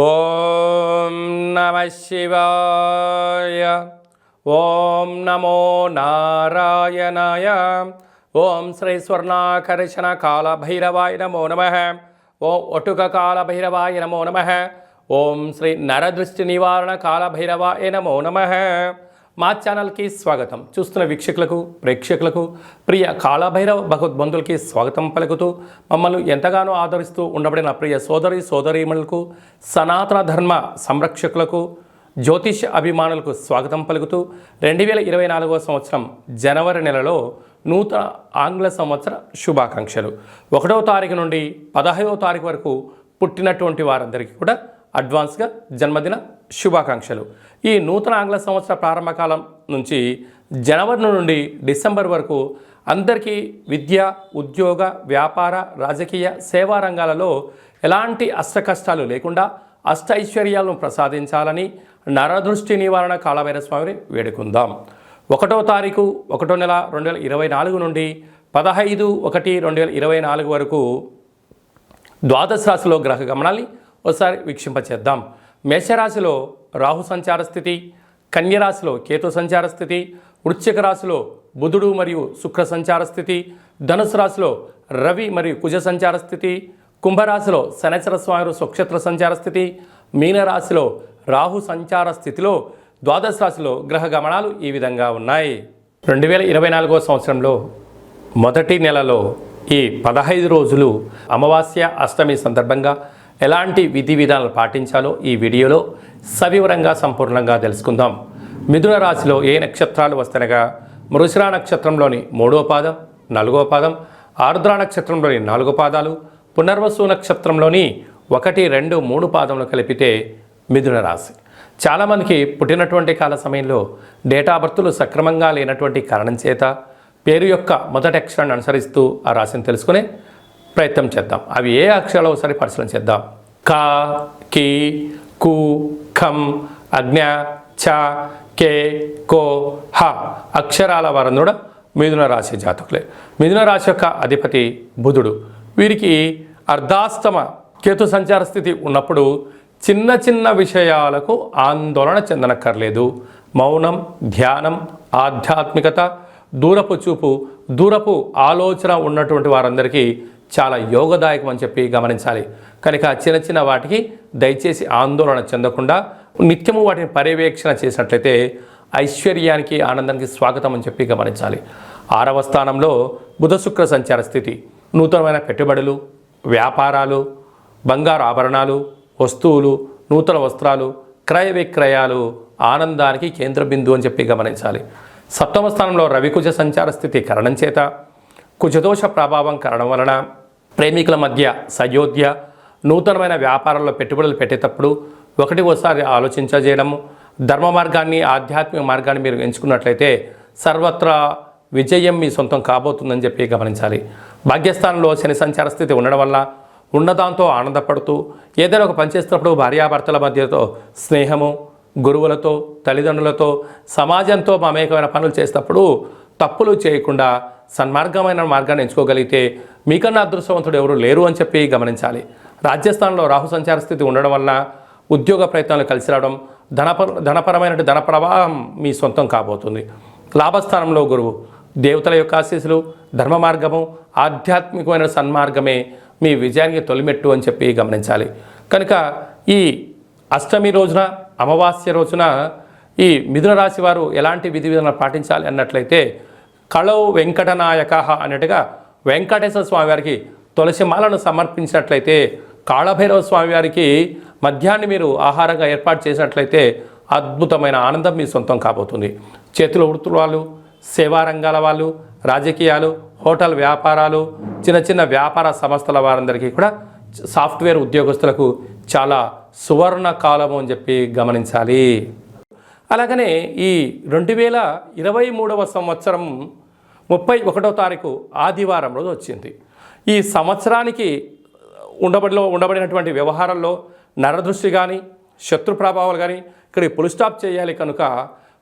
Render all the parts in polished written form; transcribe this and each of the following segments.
ఓం నమః శివాయ. ఓం నమో నారాయణాయ. ఓం శ్రీ స్వర్ణాకర్షణ కాల భైరవాయ నమో నమః. ఓం ఒటుక కాల భైరవాయ నమో నమః. ఓం శ్రీ నరదృష్టి నివారణ కాల భైరవాయ నమో నమః. మా ఛానల్కి స్వాగతం. చూస్తున్న వీక్షకులకు ప్రేక్షకులకు ప్రియ కాళభైరవ భగవద్బంధులకి స్వాగతం పలుకుతూ మమ్మల్ని ఎంతగానో ఆదరిస్తూ ఉండబడిన ప్రియ సోదరీమణులకు సనాతన ధర్మ సంరక్షకులకు జ్యోతిష అభిమానులకు స్వాగతం పలుకుతూ 2024 సంవత్సరం జనవరి నెలలో నూతన ఆంగ్ల సంవత్సర శుభాకాంక్షలు. 1వ తారీఖు నుండి 15వ తారీఖు వరకు పుట్టినటువంటి వారందరికీ కూడా అడ్వాన్స్గా జన్మదిన శుభాకాంక్షలు. ఈ నూతన ఆంగ్ల సంవత్సర ప్రారంభకాలం నుంచి జనవరి నుండి డిసెంబర్ వరకు అందరికీ విద్య, ఉద్యోగ, వ్యాపార, రాజకీయ, సేవా రంగాలలో ఎలాంటి అష్టకష్టాలు లేకుండా అష్ట ఐశ్వర్యాలను ప్రసాదించాలని నరదృష్టి నివారణ కాళభైరవ స్వామిని వేడుకుందాం. 1వ తారీఖు 1వ నెల 2024 నుండి 15/1/2024 వరకు ద్వాదశ రాశిలో గ్రహ గమనాల్ని ఒకసారి వీక్షింపచేద్దాం. మేషరాశిలో రాహు సంచార స్థితి, కన్యరాశిలో కేతు సంచార స్థితి, వృశ్చిక రాశిలో బుధుడు మరియు శుక్ర సంచార స్థితి, ధనుసు రాశిలో రవి మరియు కుజ సంచార స్థితి, కుంభరాశిలో శనైశ్వర స్వామి స్వక్షేత్ర సంచార స్థితి, మీనరాశిలో రాహు సంచార స్థితిలో ద్వాదశ రాశిలో గ్రహ గమనాలు ఈ విధంగా ఉన్నాయి. 2024 సంవత్సరంలో మొదటి నెలలో ఈ 15 రోజులు అమావాస్య, అష్టమి సందర్భంగా ఎలాంటి విధి విధానాలు పాటించాలో ఈ వీడియోలో సవివరంగా సంపూర్ణంగా తెలుసుకుందాం. మిథున రాశిలో ఏ నక్షత్రాలు వస్తనగా మృగశిర నక్షత్రంలోని 3వ పాదం, 4వ పాదం, ఆరుద్ర నక్షత్రంలోని 4 పాదాలు, పునర్వసు నక్షత్రంలోని 1, 2, 3 పాదములు కలిపితే మిథున రాశి. చాలామందికి పుట్టినటువంటి కాల సమయంలో డేటా బర్తులు సక్రమంగా లేనటువంటి కారణం చేత పేరు యొక్క మొదటి అక్షరాన్ని అనుసరిస్తూ ఆ రాశిని తెలుసుకునే ప్రయత్నం చేద్దాం. అవి ఏ అక్షరాలు ఒకసారి పరిశీలన చేద్దాం. క, కి, కు, ఖం, అజ్ఞ, ఛ, కే, కో, హ అక్షరాల వారందరూ కూడా మిథున రాశి జాతకులే. మిథున రాశి యొక్క అధిపతి బుధుడు. వీరికి అర్ధాష్టమ కేతు సంచార స్థితి ఉన్నప్పుడు చిన్న చిన్న విషయాలకు ఆందోళన చెందనక్కర్లేదు. మౌనం, ధ్యానం, ఆధ్యాత్మికత, దూరపు చూపు, దూరపు ఆలోచన ఉన్నటువంటి వారందరికీ చాలా యోగదాయకం అని చెప్పి గమనించాలి. కనుక చిన్న చిన్న వాటికి దయచేసి ఆందోళన చెందకుండా నిత్యము వాటిని పర్యవేక్షణ చేసినట్లయితే ఐశ్వర్యానికి, ఆనందానికి స్వాగతం అని చెప్పి గమనించాలి. 6వ స్థానంలో బుధ శుక్ర సంచార స్థితి. నూతనమైన పెట్టుబడులు, వ్యాపారాలు, బంగారు ఆభరణాలు, వస్తువులు, నూతన వస్త్రాలు, క్రయ విక్రయాలు ఆనందానికి కేంద్ర బిందువు అని చెప్పి గమనించాలి. 7వ స్థానంలో రవికుజ సంచార స్థితి కారణం చేత కుజదోష ప్రభావం కారణం వలన ప్రేమికుల మధ్య సయోధ్య, నూతనమైన వ్యాపారాల్లో పెట్టుబడులు పెట్టేటప్పుడు ఒకసారి ఆలోచించజేయడము, ధర్మ మార్గాన్ని, ఆధ్యాత్మిక మార్గాన్ని మీరు ఎంచుకున్నట్లయితే సర్వత్రా విజయం మీ సొంతం కాబోతుందని చెప్పి గమనించాలి. భాగ్యస్థానంలో శని సంచార స్థితి ఉండడం వల్ల ఉన్నదాంతో ఆనందపడుతూ ఏదైనా ఒక పని చేస్తున్నప్పుడు భార్యాభర్తల మధ్యతో స్నేహము, గురువులతో, తల్లిదండ్రులతో, సమాజంతో మమేకమైన పనులు చేసేటప్పుడు తప్పులు చేయకుండా సన్మార్గమైన మార్గాన్ని ఎంచుకోగలిగితే మీకన్నా అదృష్టవంతుడు ఎవరు లేరు అని చెప్పి గమనించాలి. రాజ్యస్థానంలో రాహు సంచార స్థితి ఉండడం వలన ఉద్యోగ ప్రయత్నాలు కలిసి రావడం, ధనపరమైన ధన ప్రవాహం మీ సొంతం కాబోతుంది. లాభస్థానంలో గురువు. దేవతల యొక్క ఆశీస్సులు, ధర్మ మార్గము, ఆధ్యాత్మికమైన సన్మార్గమే మీ విజయానికి తొలిమెట్టు అని చెప్పి గమనించాలి. కనుక ఈ అష్టమి రోజున, అమావాస్య రోజున ఈ మిథున రాశి వారు ఎలాంటి విధి విధానాలు పాటించాలి అన్నట్లయితే కళౌ వెంకటనాయక అన్నట్టుగా వెంకటేశ్వర స్వామివారికి తులసి మాలను సమర్పించినట్లయితే, కాళభైరవ స్వామివారికి మధ్యాహ్నం మీరు ఆహారంగా ఏర్పాటు చేసినట్లయితే అద్భుతమైన ఆనందం మీ సొంతం కాబోతుంది. చేతుల వృత్తుల వాళ్ళు, సేవా రంగాల వాళ్ళు, రాజకీయాలు, హోటల్ వ్యాపారాలు, చిన్న చిన్న వ్యాపార సంస్థల వారందరికీ కూడా, సాఫ్ట్వేర్ ఉద్యోగస్తులకు చాలా సువర్ణ కాలము అని చెప్పి గమనించాలి. అలాగనే ఈ 2023 సంవత్సరం 31వ తారీఖు ఆదివారం రోజు వచ్చింది. ఈ సంవత్సరానికి ఉండబడినటువంటి వ్యవహారాల్లో నరదృష్టి కానీ, శత్రు ప్రభావాలు కానీ ఇక్కడ పుల్ స్టాప్ చేయాలి. కనుక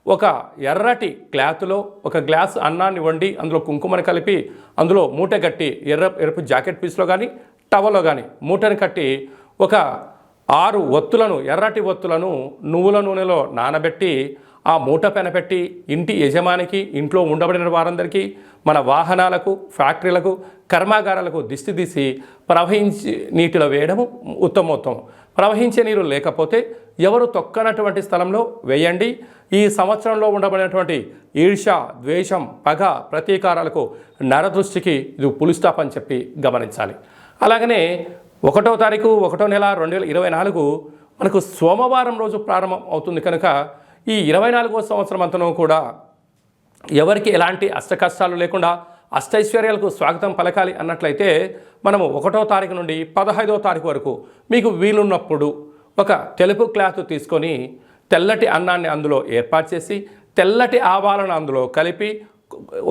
ఒక ఎర్రటి క్లాత్లో ఒక గ్లాస్ అన్నాన్ని వండి అందులో కుంకుమని కలిపి అందులో మూట కట్టి ఎరుపు జాకెట్ పీస్లో కానీ టవల్లో కానీ మూటని కట్టి ఒక 6 ఒత్తులను, ఎర్రటి ఒత్తులను నువ్వుల నూనెలో నానబెట్టి ఆ మూట పెనపెట్టి ఇంటి యజమానికి, ఇంట్లో ఉండబడిన వారందరికీ, మన వాహనాలకు, ఫ్యాక్టరీలకు, కర్మాగారాలకు దిష్టి తీసి ప్రవహించి నీటిలో వేయడము ఉత్తమోత్తమం. ప్రవహించే నీరు లేకపోతే ఎవరు తొక్కనటువంటి స్థలంలో వేయండి. ఈ సంవత్సరంలో ఉండబడినటువంటి ఈర్ష, ద్వేషం, పగ, ప్రతీకారాలకు, నరదృష్టికి ఇది పులి స్టాప్ అని చెప్పి గమనించాలి. అలాగనే 1వ తారీఖు 1వ నెల 2024 మనకు సోమవారం రోజు ప్రారంభం అవుతుంది కనుక ఈ 24వ సంవత్సరం అంతనూ కూడా ఎవరికి ఎలాంటి అష్టకష్టాలు లేకుండా అష్టైశ్వర్యాలకు స్వాగతం పలకాలి అన్నట్లయితే మనము 1వ తారీఖు నుండి 15వ తారీఖు వరకు మీకు వీలున్నప్పుడు ఒక తెలుపు క్లాత్ తీసుకొని తెల్లటి అన్నాన్ని అందులో ఏర్పాటు చేసి తెల్లటి ఆవాలను అందులో కలిపి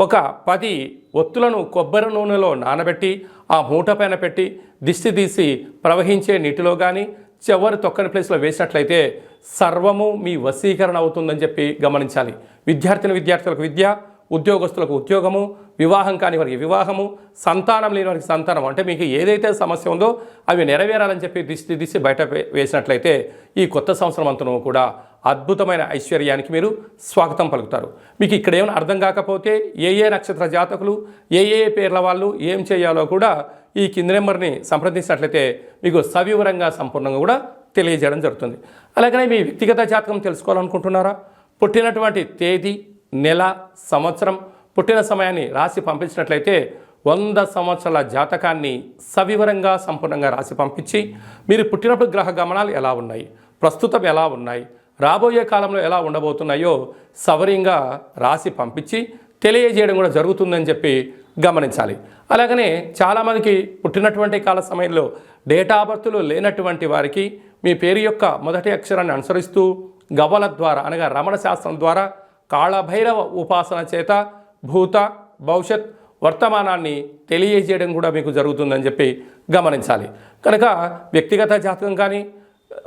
ఒక 10 ఒత్తులను కొబ్బరి నూనెలో నానబెట్టి ఆ మూట పైన పెట్టి దిష్టి తీసి ప్రవహించే నీటిలో కానీ చివరి తొక్కని ప్లేస్లో వేసినట్లయితే సర్వము మీ వశీకరణ అవుతుందని చెప్పి గమనించాలి. విద్యార్థులకు విద్య, ఉద్యోగస్తులకు ఉద్యోగము, వివాహం కాని వారికి వివాహము, సంతానం లేని వారికి సంతానం, అంటే మీకు ఏదైతే సమస్య ఉందో అవి నెరవేరాలని చెప్పి దిశ బయట వేసినట్లయితే ఈ కొత్త సంవత్సరం అంతను కూడా అద్భుతమైన ఐశ్వర్యానికి మీరు స్వాగతం పలుకుతారు. మీకు ఇక్కడ ఏమైనా అర్థం కాకపోతే ఏ నక్షత్ర జాతకులు, ఏ పేర్ల వాళ్ళు ఏం చేయాలో కూడా ఈ కింది నెంబర్ని సంప్రదించినట్లయితే మీకు సవివరంగా సంపూర్ణంగా కూడా తెలియజేయడం జరుగుతుంది. అలాగనే మీ వ్యక్తిగత జాతకం తెలుసుకోవాలనుకుంటున్నారా? పుట్టినటువంటి తేదీ, నెల, సంవత్సరం, పుట్టిన సమయాన్ని రాసి పంపించినట్లయితే 100 సంవత్సరాల జాతకాన్ని సవివరంగా సంపూర్ణంగా రాసి పంపించి మీరు పుట్టినప్పుడు గ్రహ గమనాలు ఎలా ఉన్నాయి, ప్రస్తుతం ఎలా ఉన్నాయి, రాబోయే కాలంలో ఎలా ఉండబోతున్నాయో సవరంగా రాసి పంపించి తెలియజేయడం కూడా జరుగుతుందని చెప్పి గమనించాలి. అలాగనే చాలామందికి పుట్టినటువంటి కాల సమయంలో డేటా ఆఫ్ బర్త్లు లేనటువంటి వారికి మీ పేరు యొక్క మొదటి అక్షరాన్ని అనుసరిస్తూ గవ్వల ద్వారా అనగా రమణ శాస్త్రం ద్వారా కాళభైరవ ఉపాసన చేత భూత, భవిష్యత్, వర్తమానాన్ని తెలియజేయడం కూడా మీకు జరుగుతుందని చెప్పి గమనించాలి. కనుక వ్యక్తిగత జాతకం కానీ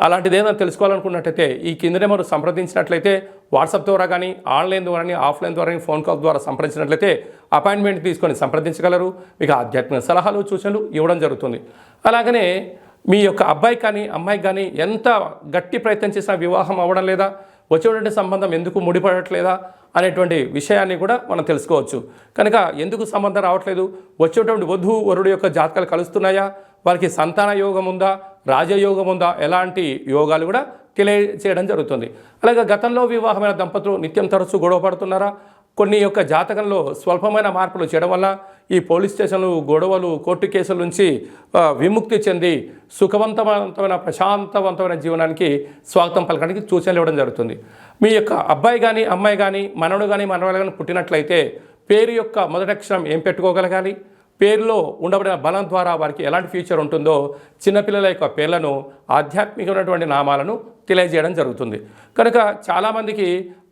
అలాంటిది ఏదైనా తెలుసుకోవాలనుకున్నట్టయితే ఈ కింద నెంబర్ సంప్రదించినట్లయితే వాట్సాప్ ద్వారా కానీ, ఆన్లైన్ ద్వారా కానీ, ఆఫ్లైన్ ద్వారా కానీ, ఫోన్ కాల్ ద్వారా సంప్రదించినట్లయితే అపాయింట్మెంట్ తీసుకొని సంప్రదించగలరు. మీకు ఆధ్యాత్మిక సలహాలు, సూచనలు ఇవ్వడం జరుగుతుంది. అలాగనే మీ యొక్క అబ్బాయి కానీ అమ్మాయికి కానీ ఎంత గట్టి ప్రయత్నం చేసినా వివాహం అవ్వడం లేదా, వచ్చేటువంటి సంబంధం ఎందుకు ముడిపడట్లేదా అనేటువంటి విషయాన్ని కూడా మనం తెలుసుకోవచ్చు. కనుక ఎందుకు సంబంధం రావట్లేదు, వచ్చేటువంటి వధువు వరుడు యొక్క జాతకాలు కలుస్తున్నాయా, వారికి సంతాన యోగం ఉందా, రాజయోగం ఉందా, ఎలాంటి యోగాలు కూడా తెలియజేయడం జరుగుతుంది. అలాగే గతంలో వివాహమైన దంపతులు నిత్యం తరచూ గొడవ పడుతున్నారా? కొన్ని యొక్క జాతకంలో స్వల్పమైన మార్పులు చేయడం వల్ల ఈ పోలీస్ స్టేషన్లు, గొడవలు, కోర్టు కేసుల నుంచి విముక్తి చెంది సుఖవంతమైన ప్రశాంతవంతమైన జీవనానికి స్వాగతం పలకడానికి సూచనలు ఇవ్వడం జరుగుతుంది. మీ యొక్క అబ్బాయి కానీ అమ్మాయి కానీ మనవడు కానీ మనవడు కానీ పుట్టినట్లయితే పేరు యొక్క మొదటి అక్షరం ఏం పెట్టుకోగలగాలి, పేరులో ఉండబడిన బలం ద్వారా వారికి ఎలాంటి ఫ్యూచర్ ఉంటుందో చిన్నపిల్లల యొక్క పేర్లను, ఆధ్యాత్మికమైనటువంటి నామాలను తెలియజేయడం జరుగుతుంది. కనుక చాలామందికి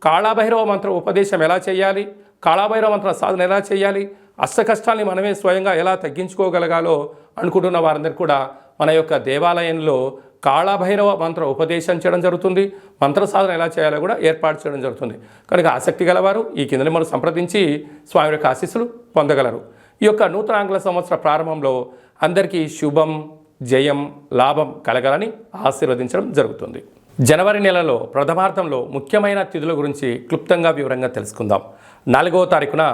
కాళభైరవ మంత్ర ఉపదేశం ఎలా చేయాలి, కాళభైరవ మంత్ర సాధన ఎలా చేయాలి, అష్ట కష్టాల్ని మనమే స్వయంగా ఎలా తగ్గించుకోగలగాలో అనుకుంటున్న వారందరికీ కూడా మన యొక్క దేవాలయంలో కాళభైరవ మంత్ర ఉపదేశం చేయడం జరుగుతుంది. మంత్ర సాధన ఎలా చేయాలో కూడా ఏర్పాటు చేయడం జరుగుతుంది. కనుక ఆసక్తి గలవారు ఈ కింద మనం సంప్రదించి స్వామి యొక్క ఆశీస్సులు పొందగలరు. ఈ యొక్క నూతన ఆంగ్ల సంవత్సర ప్రారంభంలో అందరికీ శుభం, జయం, లాభం కలగాలని ఆశీర్వదించడం జరుగుతుంది. జనవరి నెలలో ప్రథమార్థంలో ముఖ్యమైన తిథుల గురించి క్లుప్తంగా వివరంగా తెలుసుకుందాం. 4వ తారీఖున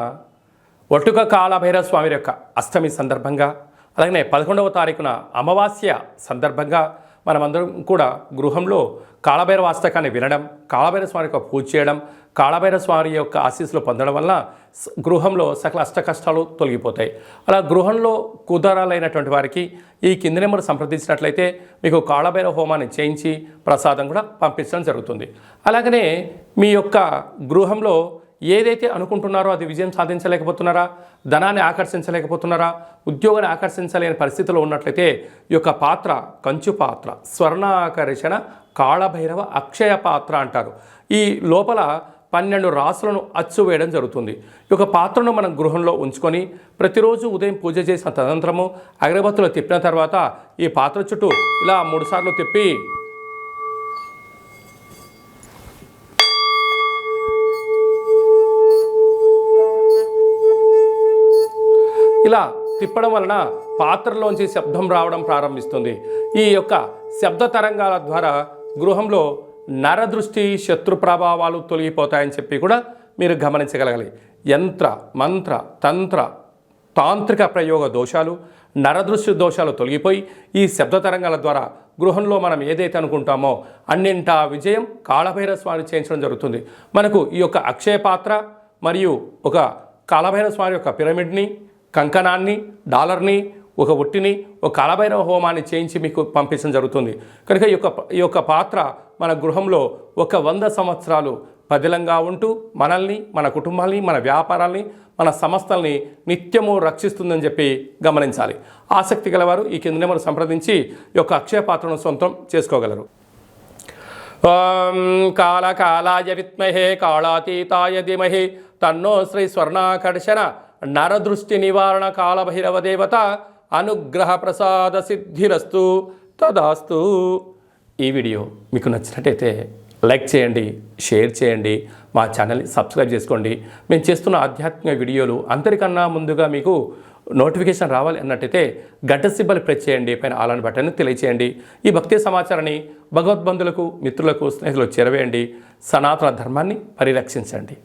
ఒట్టుక కాళభైరవ స్వామి యొక్క అష్టమి సందర్భంగా, అలాగే 11వ తారీఖున అమావాస్య సందర్భంగా మనమందరం కూడా గృహంలో కాళభైరవ అష్టకాన్ని వినడం, కాళభైరవ స్వామి యొక్క పూజ చేయడం, కాళభైరవ స్వామి యొక్క ఆశీస్సులు పొందడం వల్ల గృహంలో సకల అష్ట కష్టాలు తొలగిపోతాయి. అలా గృహంలో కుదరాలైనటువంటి వారికి ఈ కింది నెంబర్ సంప్రదించినట్లయితే మీకు కాళభైరవ హోమాన్ని చేయించి ప్రసాదం కూడా పంపించడం జరుగుతుంది. అలాగనే మీ యొక్క గృహంలో ఏదైతే అనుకుంటున్నారో అది విజయం సాధించలేకపోతున్నారా, ధనాన్ని ఆకర్షించలేకపోతున్నారా, ఉద్యోగాన్ని ఆకర్షించలేని పరిస్థితిలో ఉన్నట్లయితే ఈ యొక్క పాత్ర కంచు పాత్ర, స్వర్ణాకర్షణ కాళభైరవ అక్షయ పాత్ర అంటారు. ఈ లోపల 12 రాసులను అచ్చు వేయడం జరుగుతుంది. ఈ యొక్క పాత్రను మనం గృహంలో ఉంచుకొని ప్రతిరోజు ఉదయం పూజ చేసిన తదనంతరము అగరబత్తులు తిప్పిన తర్వాత ఈ పాత్ర చుట్టూ ఇలా 3 సార్లు తిప్పి ఇలా తిప్పడం వలన పాత్రలోంచి శబ్దం రావడం ప్రారంభిస్తుంది. ఈ యొక్క శబ్ద తరంగాల ద్వారా గృహంలో నరదృష్టి శత్రు ప్రభావాలు తొలగిపోతాయని చెప్పి కూడా మీరు గమనించగలగాలి. యంత్ర మంత్ర తంత్ర తాంత్రిక ప్రయోగ దోషాలు, నరదృష్టి దోషాలు తొలగిపోయి ఈ శబ్ద తరంగాల ద్వారా గృహంలో మనం ఏదైతే అనుకుంటామో అన్నింటా విజయం కాళభైరవ స్వామి చేయించడం జరుగుతుంది. మనకు ఈ యొక్క అక్షయ పాత్ర మరియు ఒక కాళభైరవ స్వామి యొక్క పిరమిడ్ని, కంకణాన్ని, డాలర్ని, ఒక ఒట్టిని, ఒక కాళభైరవ హోమాన్ని చేయించి మీకు పంపించడం జరుగుతుంది. కనుక ఈ యొక్క పాత్ర మన గృహంలో 100 సంవత్సరాలు పదిలంగా ఉంటూ మనల్ని, మన కుటుంబాన్ని, మన వ్యాపారాల్ని, మన సంస్థల్ని నిత్యము రక్షిస్తుందని చెప్పి గమనించాలి. ఆసక్తి గలవారు ఈ కింద నెంబర్ సంప్రదించి ఈ యొక్క అక్షయ పాత్రను సొంతం చేసుకోగలరు. ఓం కాళకాలాయ విద్మహే కాళాతీతాయ ధీమహి తన్నో శ్రీ స్వర్ణాకర్షణ నరదృష్టి నివారణ కాళభైరవ దేవత అనుగ్రహ ప్రసాద సిద్ధిరస్తు తదాస్తు. ఈ వీడియో మీకు నచ్చినట్టయితే లైక్ చేయండి, షేర్ చేయండి, మా ఛానల్ని సబ్స్క్రైబ్ చేసుకోండి. మేము చేస్తున్న ఆధ్యాత్మిక వీడియోలు అందరికన్నా ముందుగా మీకు నోటిఫికేషన్ రావాలి అన్నట్టయితే గంట సింబల్ ప్రెస్ చేయండి, పైన ఆల్ అని బటన్ని తెలియచేయండి. ఈ భక్తి సమాచారాన్ని భగవద్బంధులకు, మిత్రులకు, స్నేహితులకు చేరవేయండి. సనాతన ధర్మాన్ని పరిరక్షించండి.